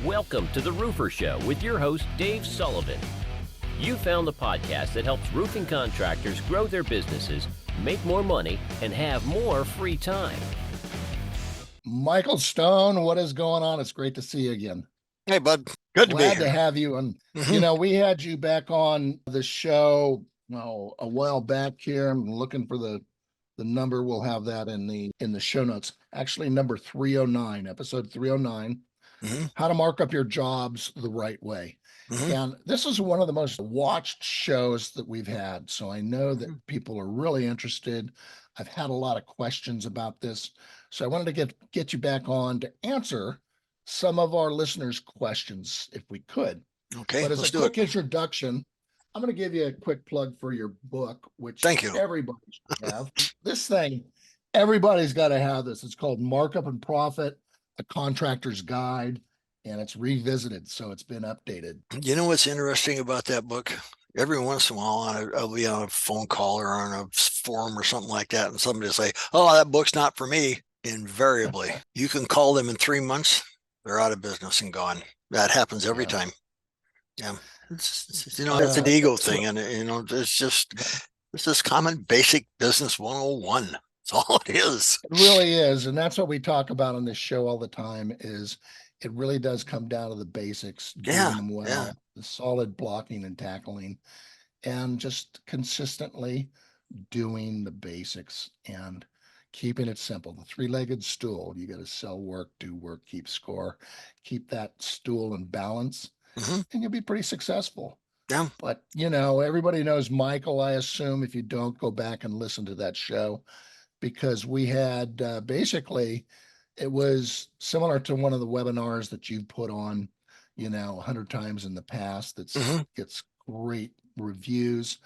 Welcome to The Roofer Show with your host, Dave Sullivan. You found the podcast that helps roofing contractors grow their businesses, make more money, and have more free time. Michael Stone, what is going on? It's great to see you again. Hey, bud. Good to be here. Glad to have you. And, we had you back on the show a while back here. I'm looking for the number. We'll have that in the show notes. Actually, number 309, episode 309. How to mark up your jobs the right way. And this is one of the most watched shows that we've had. So I know that people are really interested. I've had a lot of questions about this. So I wanted to get you back on to answer some of our listeners' questions, if we could. Okay, but as a quick introduction, I'm going to give you a quick plug for your book, which Thank you. Everybody should have. This thing, everybody's got to have this. It's called Markup and Profit, a Contractor's Guide, and it's revisited, so it's been updated. You know what's interesting about that book? Every once in a while, I'll be on a phone call or on a forum or something like that, and somebody will say, "Oh, that book's not for me." Invariably, you can call them in 3 months, they're out of business and gone. That happens every time. Yeah, it's an ego thing, and it's just common basic business 101. That's all it is. It really is, and that's what we talk about on this show all the time. Is it really does come down to the basics, doing them well, the solid blocking and tackling, and just consistently doing the basics and keeping it simple. The three-legged stool. You got to sell work, do work, keep score, keep that stool in balance, and you'll be pretty successful. Yeah. But, everybody knows Michael, I assume, if you don't, go back and listen to that show, because we had basically, it was similar to one of the webinars that you've put on, 100 times in the past. That gets great reviews.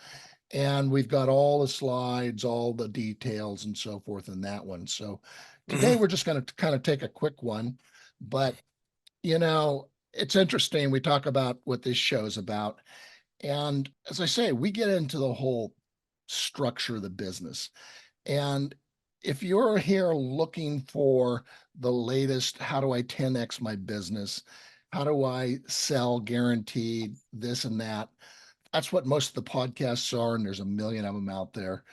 And we've got all the slides, all the details and so forth in that one. So today we're just going to kind of take a quick one. But, it's interesting. We talk about what this show is about. And as I say, we get into the whole structure of the business. And if you're here looking for the latest, how do I 10X my business? How do I sell guaranteed this and that? That's what most of the podcasts are, and there's a million of them out there,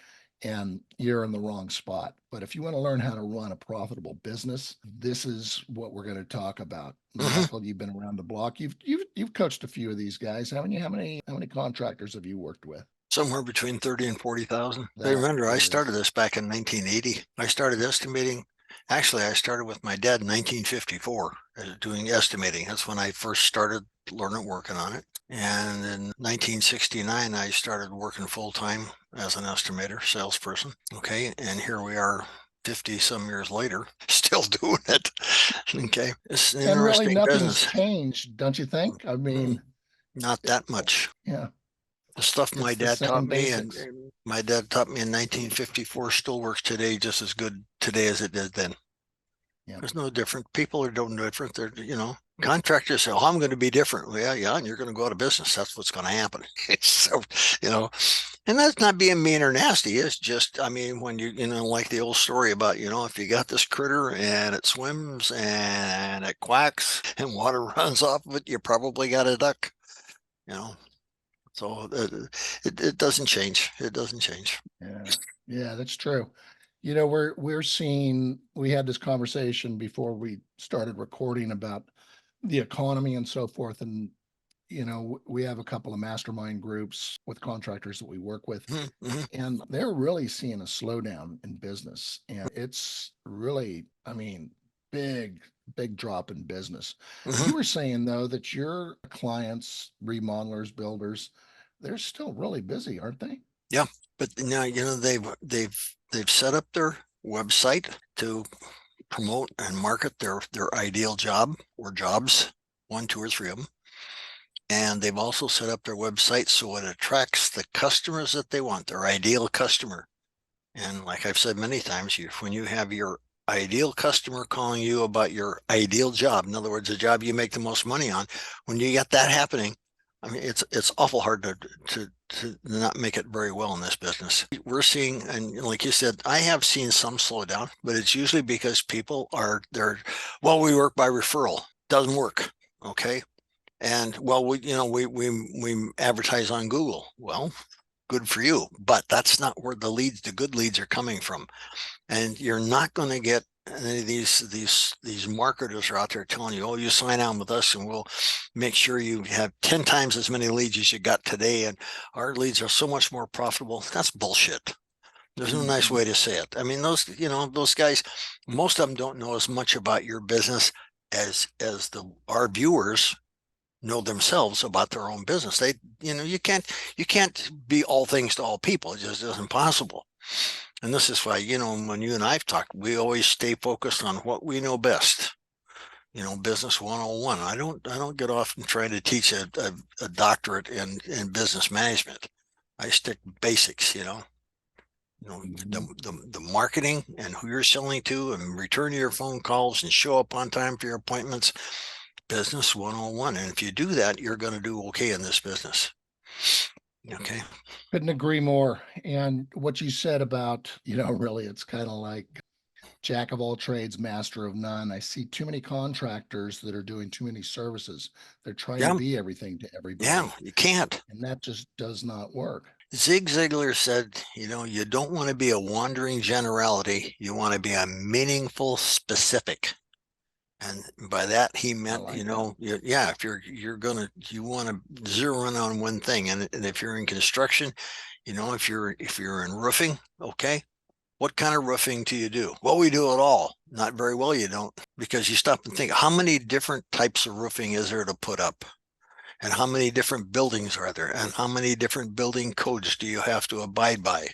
and you're in the wrong spot. But if you want to learn how to run a profitable business, this is what we're going to talk about. Michael, you've been around the block. You've coached a few of these guys, haven't you? How many contractors have you worked with? Somewhere between 30 and 40,000. I remember I started this back in 1980. I started estimating. Actually, I started with my dad in 1954 doing estimating. That's when I first started working on it. And in 1969, I started working full-time as an estimator, salesperson. Okay. And here we are 50 some years later, still doing it. Okay. It's an interesting really nothing's business. Changed, don't you think? I mean, not that much. Yeah. The stuff my dad taught me, and my dad taught me in 1954 still works today just as good today as it did then. Yeah. There's no different. People are doing different. They're, contractors say, "Oh, I'm going to be different." Well, yeah, and you're going to go out of business. That's what's going to happen. So, and that's not being mean or nasty. It's just, when like the old story about, if you got this critter and it swims and it quacks and water runs off of it, you probably got a duck, So it doesn't change. It doesn't change. Yeah, that's true. We're seeing, we had this conversation before we started recording about the economy and so forth. And, we have a couple of mastermind groups with contractors that we work with, and they're really seeing a slowdown in business. And it's really, big drop in business. You were saying, though, that your clients, remodelers, builders, they're still really busy, aren't they? Yeah, but now they've set up their website to promote and market their ideal job or jobs, 1, 2, or 3 of them, and they've also set up their website so it attracts the customers that they want, their ideal customer. And like I've said many times, when you have your ideal customer calling you about your ideal job, in other words, the job you make the most money on, when you get that happening, it's awful hard to not make it very well in this business. We're seeing, and like you said, I have seen some slowdown, but it's usually because people we work by referral. Doesn't work. Okay. And well, we advertise on Google. Well, good for you, but that's not where the good leads are coming from. And you're not going to get any of these marketers are out there telling you, oh, you sign on with us and we'll make sure you have 10 times as many leads as you got today. And our leads are so much more profitable. That's bullshit. There's no nice way to say it. I mean, those guys, most of them don't know as much about your business as our viewers know themselves about their own business. You can't be all things to all people. It just isn't possible. And this is why, when you and I've talked, we always stay focused on what we know best. Business 101. I don't get off and try to teach a doctorate in business management. I stick basics, the marketing and who you're selling to and return your phone calls and show up on time for your appointments. Business 101. And if you do that, you're going to do okay in this business. Okay. Couldn't agree more. And what you said about, really, it's kind of like jack of all trades, master of none. I see too many contractors that are doing too many services. They're trying to be everything to everybody. Yeah, you can't. And that just does not work. Zig Ziglar said, you don't want to be a wandering generality. You want to be a meaningful specific. And by that, he meant, if you want to zero in on one thing. And if you're in construction, if you're in roofing, okay, what kind of roofing do you do? Well, we do it all. Not very well, you don't, because you stop and think, how many different types of roofing is there to put up? And how many different buildings are there? And how many different building codes do you have to abide by?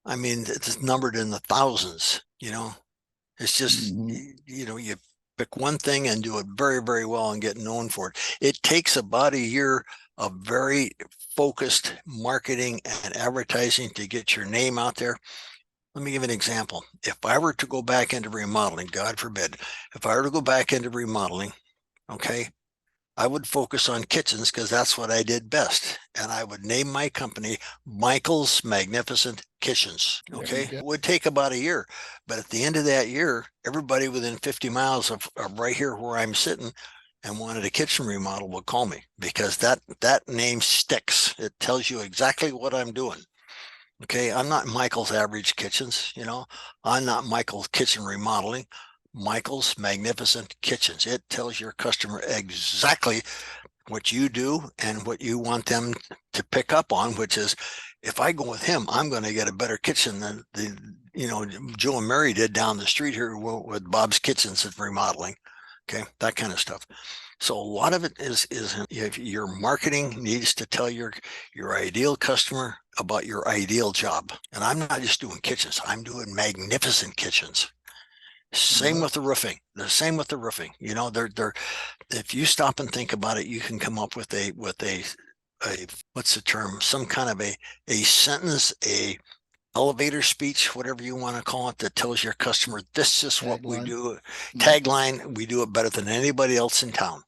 I mean, it's numbered in the thousands, It's just, you pick one thing and do it very, very well and get known for it. It takes about a year of very focused marketing and advertising to get your name out there. Let me give an example. If I were to go back into remodeling, God forbid, if I were to go back into remodeling, okay, I would focus on kitchens because that's what I did best. And I would name my company Michael's Magnificent Kitchens. Okay. It would take about a year. But at the end of that year, everybody within 50 miles of right here where I'm sitting and wanted a kitchen remodel would call me because that name sticks. It tells you exactly what I'm doing. Okay. I'm not Michael's Average Kitchens. I'm not Michael's Kitchen Remodeling. Michael's Magnificent Kitchens. It tells your customer exactly what you do and what you want them to pick up on, which is, if I go with him, I'm going to get a better kitchen than Joe and Mary did down the street here with Bob's Kitchens and remodeling. Okay, that kind of stuff. So a lot of it is your marketing needs to tell your ideal customer about your ideal job. And I'm not just doing kitchens; I'm doing magnificent kitchens. Same with the roofing. The same with the roofing. They're if you stop and think about it, you can come up with a what's the term? Some kind of a sentence, a elevator speech, whatever you want to call it, that tells your customer this is what we do. Tagline: we do it better than anybody else in town.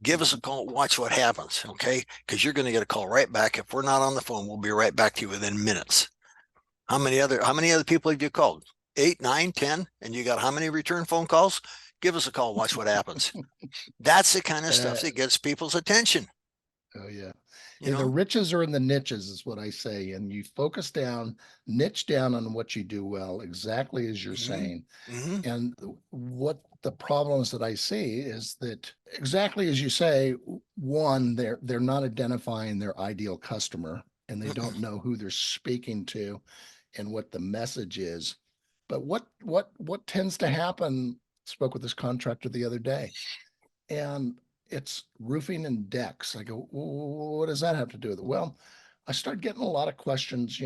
Give us a call. Watch what happens, okay? Because you're going to get a call right back. If we're not on the phone, we'll be right back to you within minutes. How many other people have you called? 8, 9, 10, and you got how many return phone calls? Give us a call. Watch what happens. That's the kind of stuff that gets people's attention. Oh yeah. The riches are in the niches is what I say. And you focus down, niche down on what you do well, exactly as you're saying. And what the problems that I see is that exactly as you say, one, they're not identifying their ideal customer and they don't know who they're speaking to and what the message is. But what tends to happen, spoke with this contractor the other day, and it's roofing and decks. I go, what does that have to do with it? Well, I started getting a lot of questions,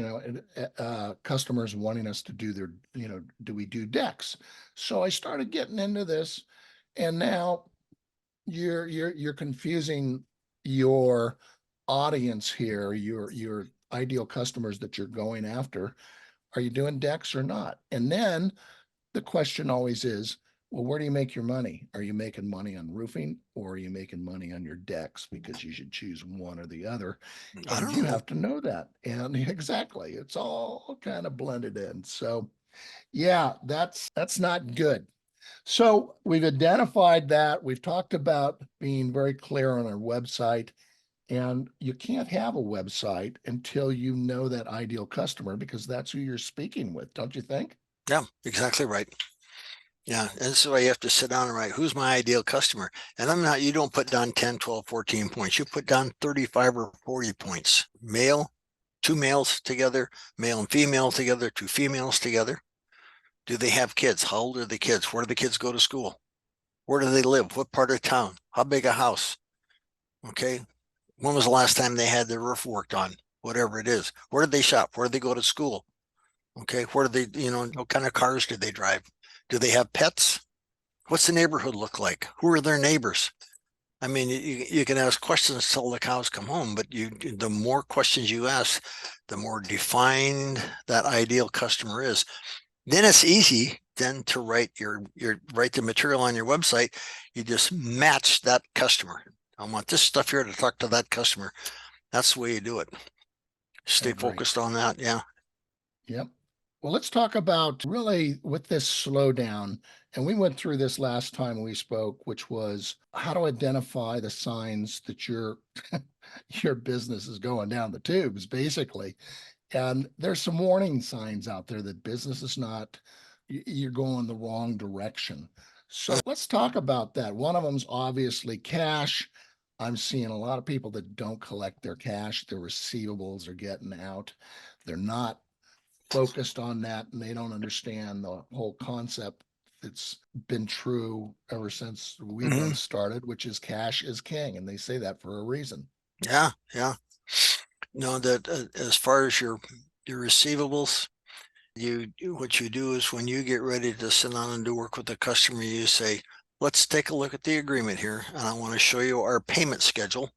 customers wanting us to do their, do we do decks? So I started getting into this, and now you're confusing your audience here, your ideal customers that you're going after. Are you doing decks or not? And then the question always is, well, where do you make your money? Are you making money on roofing or are you making money on your decks? Because you should choose one or the other. And you have to know that. And exactly, it's all kind of blended in. So yeah, that's not good. So we've identified that. We've talked about being very clear on our website, and you can't have a website until you know that ideal customer, because that's who you're speaking with, don't you think? Yeah, exactly right. Yeah. And so you have to sit down and write, who's my ideal customer? And you don't put down 10, 12, 14 points. You put down 35 or 40 points. Male, two males together, male and female together, two females together. Do they have kids? How old are the kids? Where do the kids go to school? Where do they live? What part of town? How big a house? Okay. When was the last time they had their roof worked on? Whatever it is. Where do they shop? Where do they go to school? Okay. Where do they, what kind of cars do they drive? Do they have pets? What's the neighborhood look like? Who are their neighbors? I mean, you can ask questions till the cows come home, but the more questions you ask, the more defined that ideal customer is. Then it's easy then to write write the material on your website. You just match that customer. I want this stuff here to talk to that customer. That's the way you do it. Stay focused on that. Yeah. Yep. Well, let's talk about really with this slowdown. And we went through this last time we spoke, which was how to identify the signs that your your business is going down the tubes, basically. And there's some warning signs out there that business is not, you're going the wrong direction. So let's talk about that. One of them's obviously cash. I'm seeing a lot of people that don't collect their cash. Their receivables are getting out. They're not focused on that, and they don't understand the whole concept that's been true ever since we've been started, which is cash is king. And they say that for a reason. Yeah. Yeah. No, that as far as your receivables, what you do is when you get ready to sit down and do work with the customer, you say, let's take a look at the agreement here, and I want to show you our payment schedule.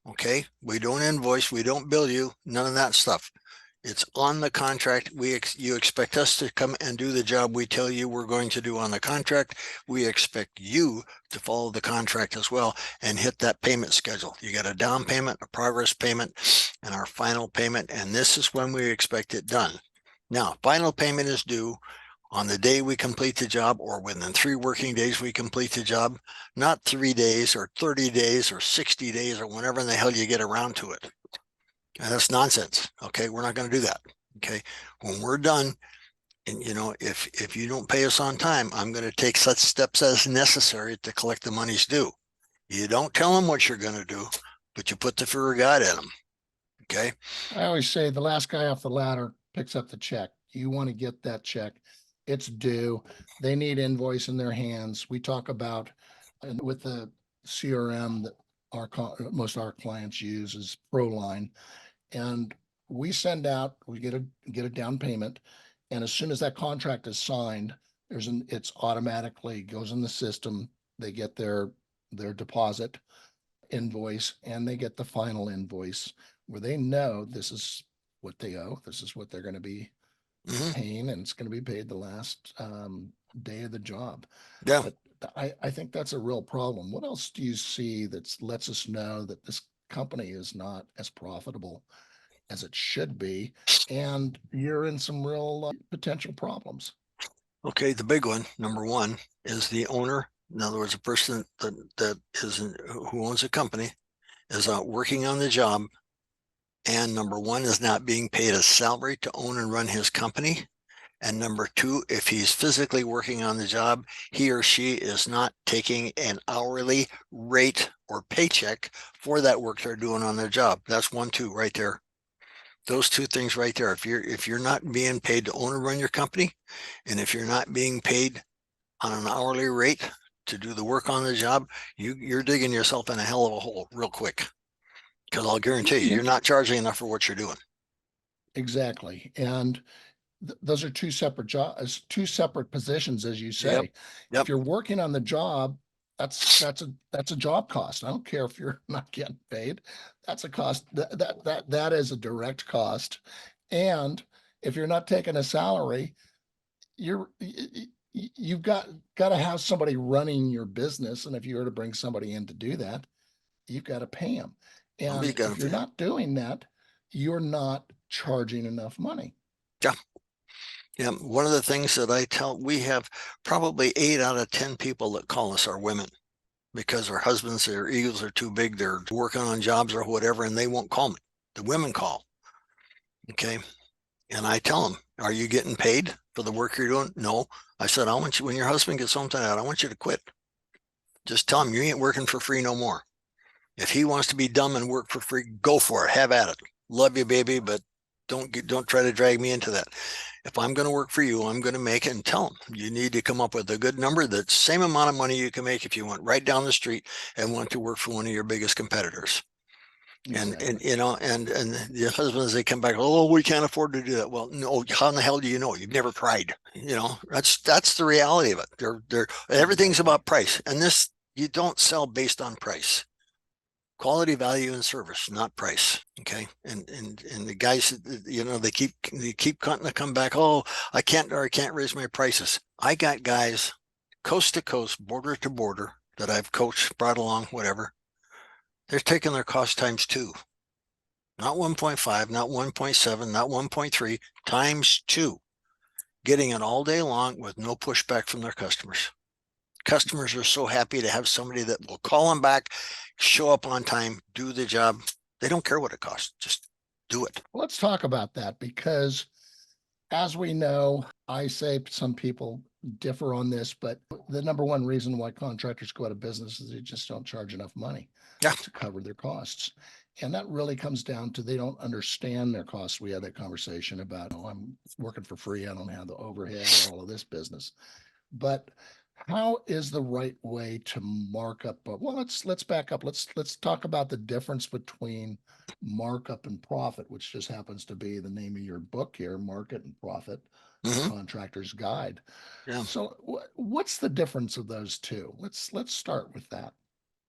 Okay, we don't invoice, we don't bill you, none of that stuff. It's on the contract. You expect us to come and do the job we tell you we're going to do on the contract. We expect you to follow the contract as well and hit that payment schedule. You got a down payment, a progress payment, and our final payment, and this is when we expect it done. Now, final payment is due on the day we complete the job, or within 3 working days we complete the job, not 3 days or 30 days or 60 days or whenever in the hell you get around to it. And that's nonsense. Okay, we're not going to do that. Okay, when we're done, and if you don't pay us on time, I'm going to take such steps as necessary to collect the monies due. You don't tell them what you're going to do, but you put the fear of God in them. Okay. I always say the last guy off the ladder picks up the check. You want to get that check. It's due. They need invoice in their hands. We talk about with the CRM that most of our clients use is ProLine. And we send out, we get a down payment. And as soon as that contract is signed, it's automatically goes in the system. They get their deposit invoice, and they get the final invoice where they know this is what they owe. This is what they're going to be paying, and it's going to be paid the last day of the job. Yeah. But I think that's a real problem. What else do you see that lets us know that this company is not as profitable as it should be, and you're in some real potential problems? Okay, the big one, number one, is the owner. In other words, a person who owns a company is working on the job, and number one is not being paid a salary to own and run his company. And number two, if he's physically working on the job, he or she is not taking an hourly rate or paycheck for that work they're doing on their job. That's 1, 2 right there. Those 2 things right there. If you're not being paid to own and run your company, and if you're not being paid on an hourly rate to do the work on the job, you're digging yourself in a hell of a hole real quick. Because I'll guarantee you're not charging enough for what you're doing. Exactly. And those are 2 separate jobs, 2 separate positions, as you say. Yep. If you're working on the job, that's a job cost. I don't care if you're not getting paid. That's a cost. That is a direct cost. And if you're not taking a salary, you've got to have somebody running your business. And if you were to bring somebody in to do that, you've got to pay them. And if you're not doing that, you're not charging enough money. Yeah. Yeah, one of the things that I tell, we have probably 8 out of 10 people that call us are women because their husbands, their egos are too big. They're working on jobs or whatever, and they won't call me. The women call. Okay. And I tell them, are you getting paid for the work you're doing? No. I said, I want you, when your husband gets home tonight, I want you to quit. Just tell him you ain't working for free no more. If he wants to be dumb and work for free, go for it. Have at it. Love you, baby, but don't try to drag me into that. If I'm going to work for you, I'm going to make it, and tell them you need to come up with a good number, the same amount of money you can make if you went right down the street and went to work for one of your biggest competitors. Exactly. And you know, and the husbands, they come back, oh, we can't afford to do that. Well, no, how in the hell do you know? You've never tried. You know, that's the reality of it. They're everything's about price, and this, you don't sell based on price. Quality, value, and service, not price. Okay. And the guys, you know, they keep cutting to come back. Oh, I can't raise my prices. I got guys coast to coast, border to border that I've coached, brought along, whatever. They're taking their cost times 2, not 1.5, not 1.7, not 1.3, times 2, getting it all day long with no pushback from their customers. Customers are so happy to have somebody that will call them back, show up on time, do the job. They don't care what it costs. Just do it. Let's talk about that because, as we know, I say some people differ on this, but the number one reason why contractors go out of business is they just don't charge enough money to cover their costs. And that really comes down to they don't understand their costs. We had that conversation about, oh, I'm working for free. I don't have the overhead, all of this business. But how is the right way to mark up? Well, let's back up. Let's talk about the difference between markup and profit, which just happens to be the name of your book here, Market and Profit, Mm-hmm. Contractor's Guide. Yeah. So what's the difference of those two? Let's start with that.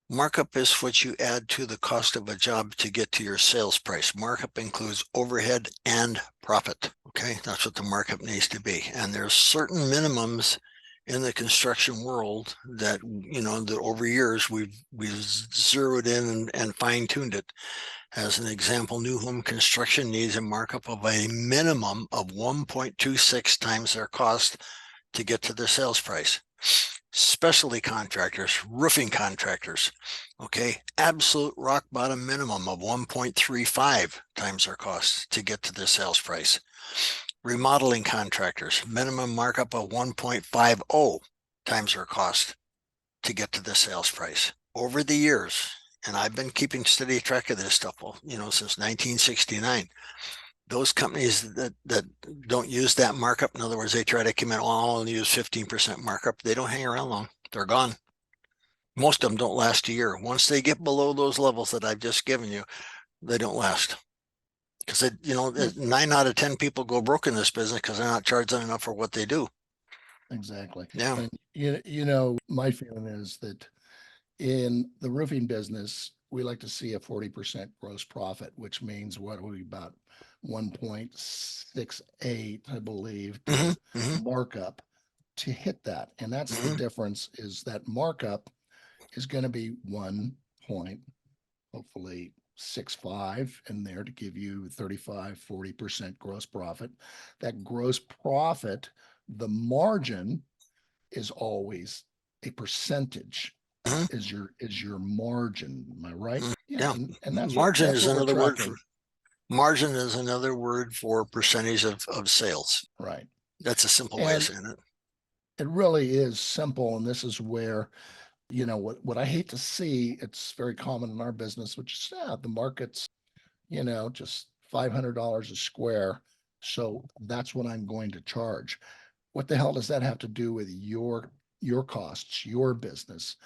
Markup is what you add to the cost of a job to get to your sales price. Markup includes overhead and profit. Okay, that's what the markup needs to be. And there's certain minimums in the construction world that, you know, that over years we've zeroed in and fine-tuned it. As an example, new home construction needs a markup of a minimum of 1.26 times their cost to get to their sales price. Specialty contractors, roofing contractors, okay, absolute rock bottom minimum of 1.35 times their costs to get to their sales price. Remodeling contractors, minimum markup of 1.50 times their cost to get to the sales price. Over the years, and I've been keeping steady track of this stuff, you know, since 1969. Those companies that don't use that markup, in other words, they try to come in, oh, and use 15% markup, they don't hang around long. They're gone. Most of them don't last a year. Once they get below those levels that I've just given you, they don't last. Because, you know, 9 out of 10 people go broke in this business because they're not charging enough for what they do. Exactly. Yeah. And you know, my feeling is that in the roofing business, we like to see a 40% gross profit, which means what are we, about 1.68, I believe, markup to hit that. And that's the difference, is that markup is going to be 1 point, hopefully 6.5 in there to give you 35-40% gross profit. That gross profit, the margin is always a percentage. Is your margin. Am I right? Yeah. And that's margin that's is what another we're word tracking. for margin is another word for percentage of sales. Right. That's a simple way of And saying it. it really is simple. And this is where, you know, what I hate to see, it's very common in our business, which is the market's, you know, just $500 a square. So that's what I'm going to charge. What the hell does that have to do with your costs, your business?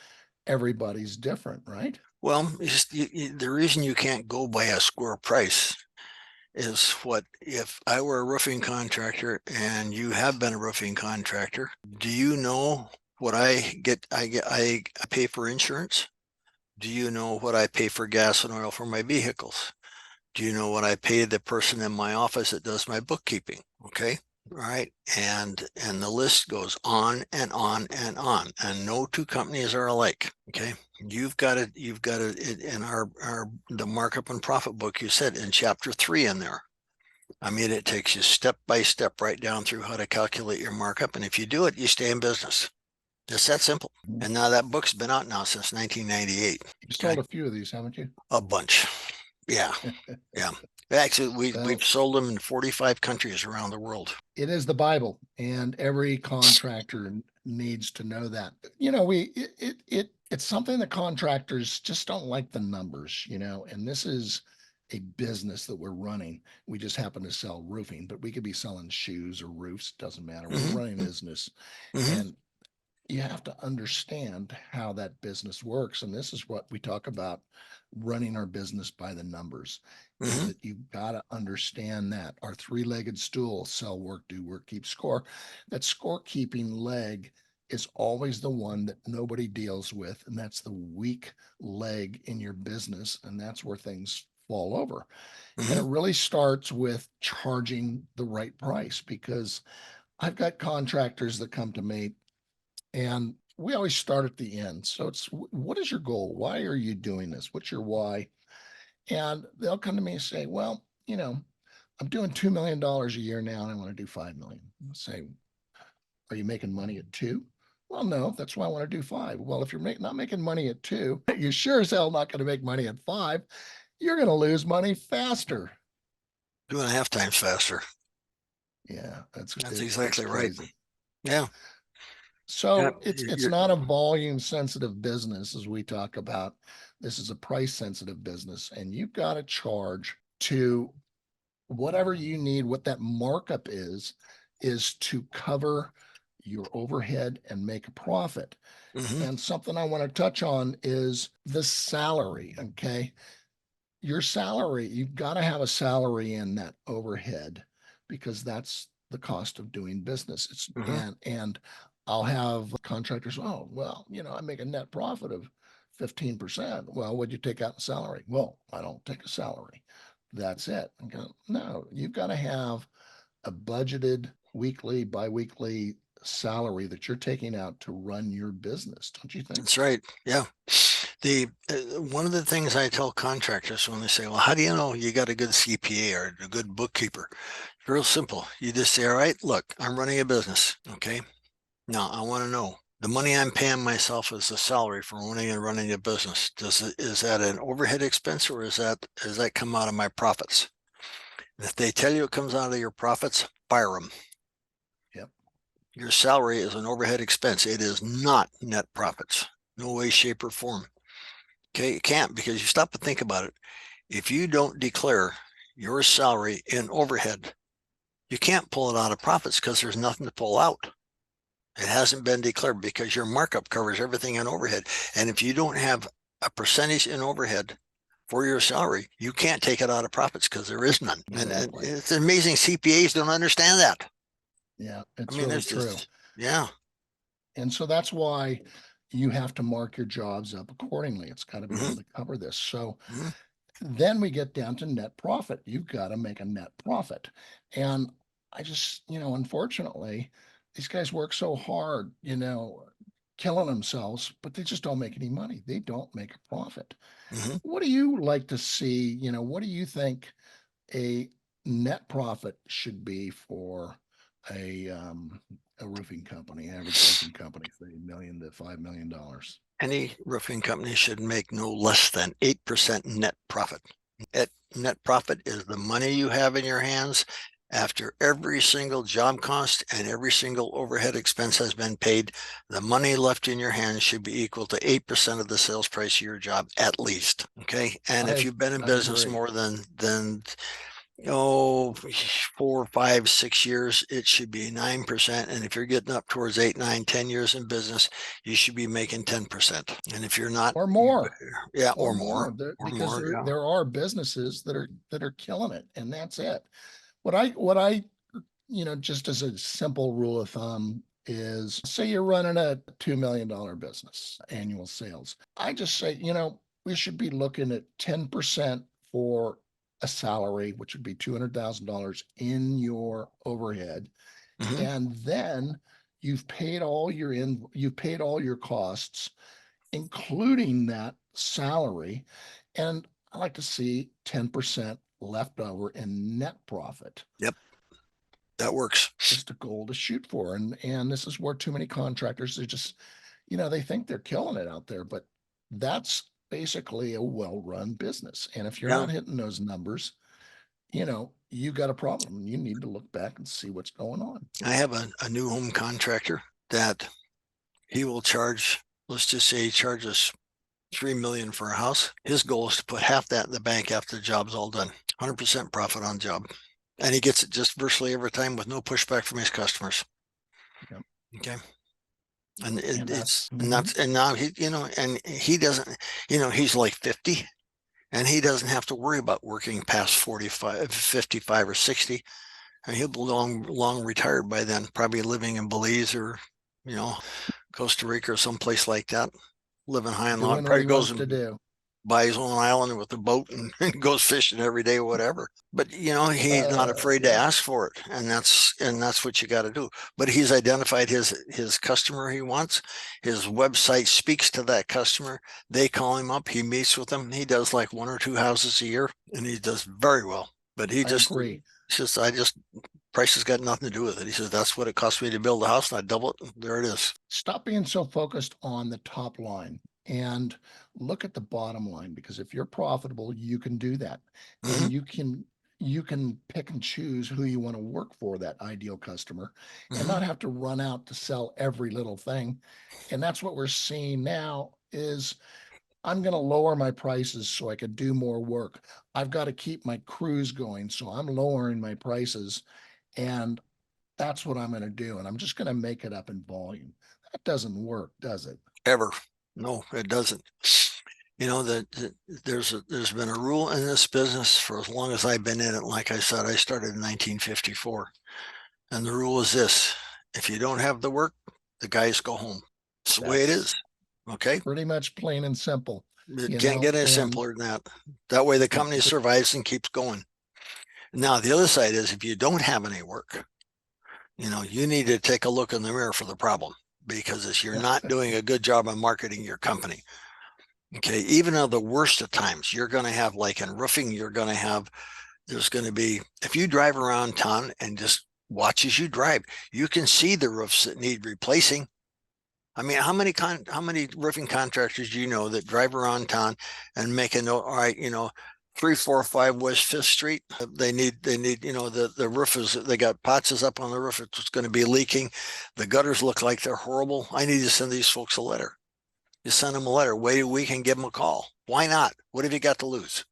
Everybody's different, right? Well, the reason you can't go by a square price is what if I were a roofing contractor and you have been a roofing contractor, do you know what I get? I pay for insurance. Do you know what I pay for gas and oil for my vehicles? Do you know what I pay the person in my office that does my bookkeeping? Okay. All right. And the list goes on and on and on. And no two companies are alike. Okay. You've got it in the markup and profit book, you said in chapter 3 in there. I mean, it takes you step by step right down through how to calculate your markup. And if you do it, you stay in business. It's that simple. And now that book's been out now since 1998. You've sold a few of these, haven't you? A bunch. Yeah. Yeah. Actually, So we've sold them in 45 countries around the world. it is the Bible, and every contractor needs to know that. It's something that contractors just don't like the numbers, and this is a business that we're running. We just happen to sell roofing, but we could be selling shoes or roofs, doesn't matter. We're running a business. And you have to understand how that business works. And this is what we talk about, running our business by the numbers, is that you've got to understand that our three-legged stool, sell, work, do, work, keep, score, that scorekeeping leg is always the one that nobody deals with. And that's the weak leg in your business. And that's where things fall over. And it really starts with charging the right price, because I've got contractors that come to me, and we always start at the end. So it's, what is your goal? Why are you doing this? What's your why? And they'll come to me and say, well, I'm doing $2 million a year now, and I want to do 5 million. I'll say, are you making money at 2? Well, no, that's why I want to do 5. Well, if you're not making money at 2, you're sure as hell not going to make money at 5. You're going to lose money faster. 2.5 times faster. Yeah, that's exactly right. Yeah. So it's not a volume sensitive business, as we talk about. This is a price sensitive business, and you've got to charge to whatever you need. What that markup is to cover your overhead and make a profit. And something I want to touch on is the salary. Okay. Your salary, you've got to have a salary in that overhead, because that's the cost of doing business. It's and I'll have contractors, oh, well, I make a net profit of 15%. Well, what'd you take out in salary? Well, I don't take a salary. That's it. I go, no, you've got to have a budgeted weekly, biweekly salary that you're taking out to run your business. Don't you think? That's right. Yeah. One of the things I tell contractors when they say, well, how do you know you got a good CPA or a good bookkeeper? It's real simple. You just say, all right, look, I'm running a business. Okay. Now I want to know the money I'm paying myself as a salary for owning and running a business. Is that an overhead expense, or does that come out of my profits? And if they tell you it comes out of your profits, fire them. Yep. Your salary is an overhead expense. It is not net profits. No way, shape, or form. Okay, you can't, because you stop and think about it. If you don't declare your salary in overhead, you can't pull it out of profits, because there's nothing to pull out. It hasn't been declared, because your markup covers everything in overhead. And if you don't have a percentage in overhead for your salary, you can't take it out of profits, because there is none. Exactly. And it's amazing CPAs don't understand that. Yeah, it's really true. Yeah. And so that's why you have to mark your jobs up accordingly. It's got to be able to cover this. So then we get down to net profit. You've got to make a net profit. And I just, unfortunately, these guys work so hard, killing themselves, but they just don't make any money. They don't make a profit. What do you like to see? What do you think a net profit should be for a roofing company, average roofing company, say $1 million to $5 million? Any roofing company should make no less than 8% net profit. Net profit is the money you have in your hands after every single job cost and every single overhead expense has been paid. The money left in your hands should be equal to 8% of the sales price of your job, at least. Okay. And if you've been in business more than 4, 5, 6 years, it should be 9%. And if you're getting up towards 8, 9, 10 years in business, you should be making 10%. And if you're not, or more, or more, because there are businesses that are killing it, and that's it. What I just as a simple rule of thumb is, say you're running a $2 million business, annual sales. I just say, we should be looking at 10% for a salary, which would be $200,000 in your overhead. And then you've paid all your costs, including that salary. And I like to see 10% left over in net profit. Yep. That works. Is the goal to shoot for. And this is where too many contractors, they just, they think they're killing it out there, but that's basically a well-run business. And if you're Yeah. not hitting those numbers, you got a problem. You need to look back and see what's going on. I have a new home contractor that he will charge, let's just say he charges $3 million for a house. His goal is to put half that in the bank after the job's all done. 100% profit on job. And he gets it just virtually every time with no pushback from his customers. Yep. Okay. And And now he, and he doesn't, he's like 50 and he doesn't have to worry about working past 45, 55 or 60. And he'll be long retired by then, probably living in Belize or, Costa Rica or someplace like that, living high and low. doing what Probably he goes wants to do. by his own island with a boat and goes fishing every day, whatever. But he's not afraid to ask for it, and that's what you got to do. But he's identified his customer he wants. His website speaks to that customer. They call him up. He meets with them. He does like 1 or 2 houses a year, and he does very well. But he just agree. Says, price has got nothing to do with it. He says, that's what it cost me to build a house, and I double it. There it is. Stop being so focused on the top line and look at the bottom line, because if you're profitable, you can do that. And you can pick and choose who you want to work for, that ideal customer, and not have to run out to sell every little thing. And that's what we're seeing now is I'm going to lower my prices so I can do more work. I've got to keep my crews going, so I'm lowering my prices, and that's what I'm going to do. And I'm just going to make it up in volume. That doesn't work, does it? Ever. No, it doesn't. That there's been a rule in this business for as long as I've been in it. Like I said, I started in 1954. And the rule is this: if you don't have the work, the guys go home. It's the way it is. Okay. Pretty much plain and simple. It can't get any simpler than that. That way the company survives and keeps going. Now, the other side is if you don't have any work, you need to take a look in the mirror for the problem, because you're not doing a good job of marketing your company. Okay. Even at the worst of times, you're going to have, like in roofing, there's going to be, if you drive around town and just watch as you drive, you can see the roofs that need replacing. I mean, how many roofing contractors do you know that drive around town and make a note? All right, 345 West 5th Street. They need, the roof is, they got patches up on the roof. It's going to be leaking. The gutters look like they're horrible. I need to send these folks a letter. You send them a letter, wait a week and give them a call. Why not? What have you got to lose?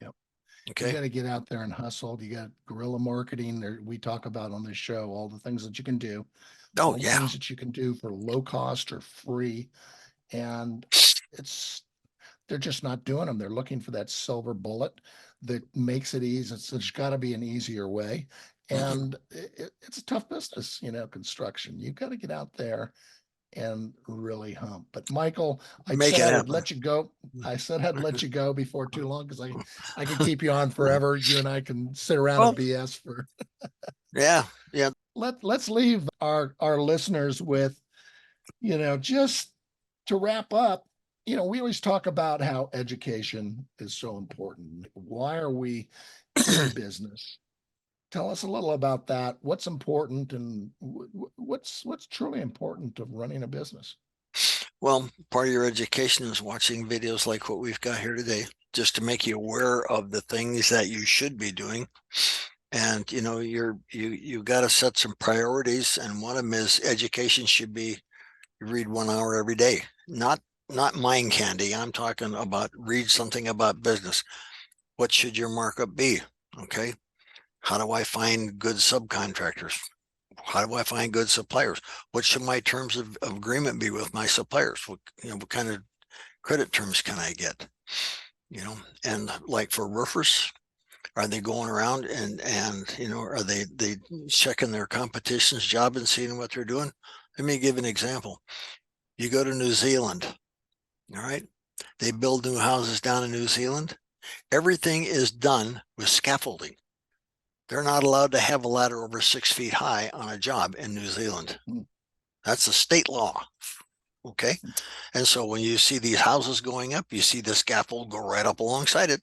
Yep. Okay. You got to get out there and hustle. You got guerrilla marketing. We talk about on this show, all the things that you can do. Oh, yeah. Things that you can do for low cost or free. And they're just not doing them. They're looking for that silver bullet that makes it easy. There's got to be an easier way. And it's a tough business, construction. You've got to get out there and really hump. But Michael, I said I'd let you go. I said I'd let you go before too long, because I could keep you on forever. You and I can sit around and BS for. Yeah. Let's leave our listeners with, just to wrap up. We always talk about how education is so important. Why are we in business? Tell us a little about that. What's important, and what's truly important of running a business? Well, part of your education is watching videos like what we've got here today, just to make you aware of the things that you should be doing. And you've got to set some priorities, and one of them is education should be, you read 1 hour every day, not mind candy. I'm talking about read something about business. What should your markup be? Okay. How do I find good subcontractors? How do I find good suppliers? What should my terms of agreement be with my suppliers? What kind of credit terms can I get? And like for roofers, are they going around and are they checking their competition's job and seeing what they're doing? Let me give an example. You go to New Zealand, all right? They build new houses down in New Zealand. Everything is done with scaffolding. They're not allowed to have a ladder over 6 feet high on a job in New Zealand. That's a state law. Okay. And so when you see these houses going up, you see the scaffold go right up alongside it.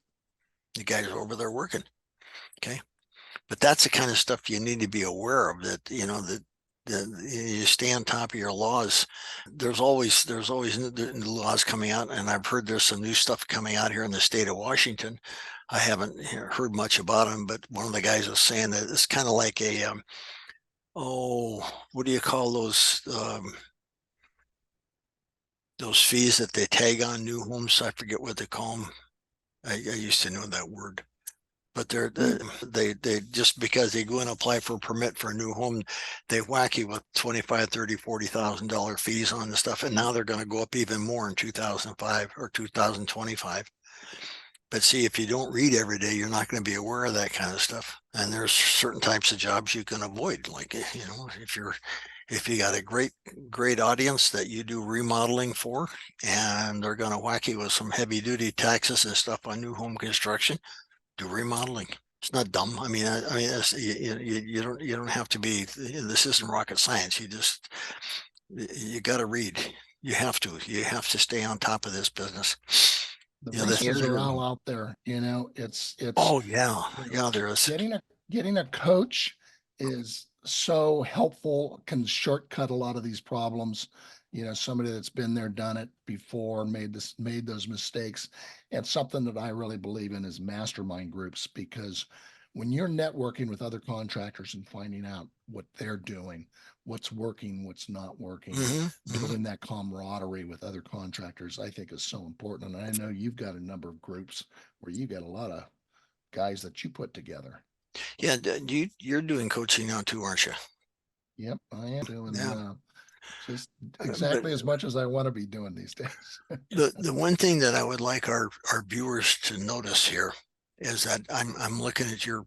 The guys are over there working. Okay. But that's the kind of stuff you need to be aware of, that, you know, that you stay on top of your laws. There's always new laws coming out, and I've heard there's some new stuff coming out here in the state of Washington. I haven't heard much about them, but one of the guys was saying that it's kind of like a what do you call those fees that they tag on new homes? I forget what they call them. I used to know that word. But they just because they go and apply for a permit for a new home, they whack you with $25,000, $30,000, $40,000 fees on the stuff, and now they're going to go up even more in 2005 or 2025. But see, if you don't read every day, you're not going to be aware of that kind of stuff. And there's certain types of jobs you can avoid, like, you know, if you got a great audience that you do remodeling for, and they're going to whack you with some heavy duty taxes and stuff on new home construction, do remodeling. It's not dumb. I mean, you don't have to be. This isn't rocket science. You got to read. You have to stay on top of this business. The You know, resources are all out there. You know, it's oh yeah, there is. Getting a coach is so helpful, can shortcut a lot of these problems. You know, somebody that's been there, done it before, made those mistakes. And something that I really believe in is mastermind groups, because when you're networking with other contractors and finding out what they're doing, what's working, what's not working, building that camaraderie with other contractors, I think is so important. And I know you've got a number of groups where you got a lot of guys that you put together. Yeah, you're doing coaching now too, aren't you? Yep, I am doing just but exactly as much as I want to be doing these days. the one thing that I would like our viewers to notice here is that I'm looking at your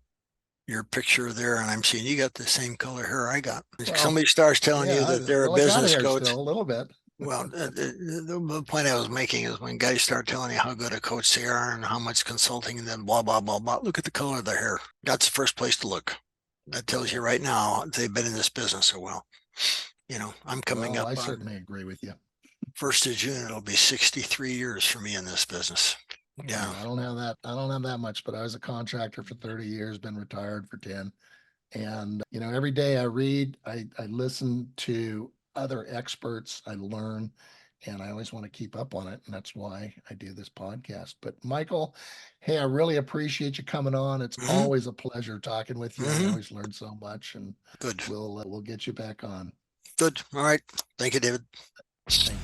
picture there, and I'm seeing you got the same color hair I got. If somebody starts telling you that they're a business coach, still a little bit. well, the point I was making is when guys start telling you how good a coach they are and how much consulting, and then blah blah blah blah. Look at the color of their hair. That's the first place to look. That tells you right now they've been in this business so well. You know, I'm coming up. I certainly agree with you. 1st of June, it'll be 63 years for me in this business. Yeah. I don't have that much, but I was a contractor for 30 years, been retired for 10. And, you know, every day I read, I listen to other experts, I learn, and I always want to keep up on it. And that's why I do this podcast. But Michael, hey, I really appreciate you coming on. It's always a pleasure talking with you. I always learn so much, and good. We'll get you back on. Good. All right. Thank you, David. Thank you.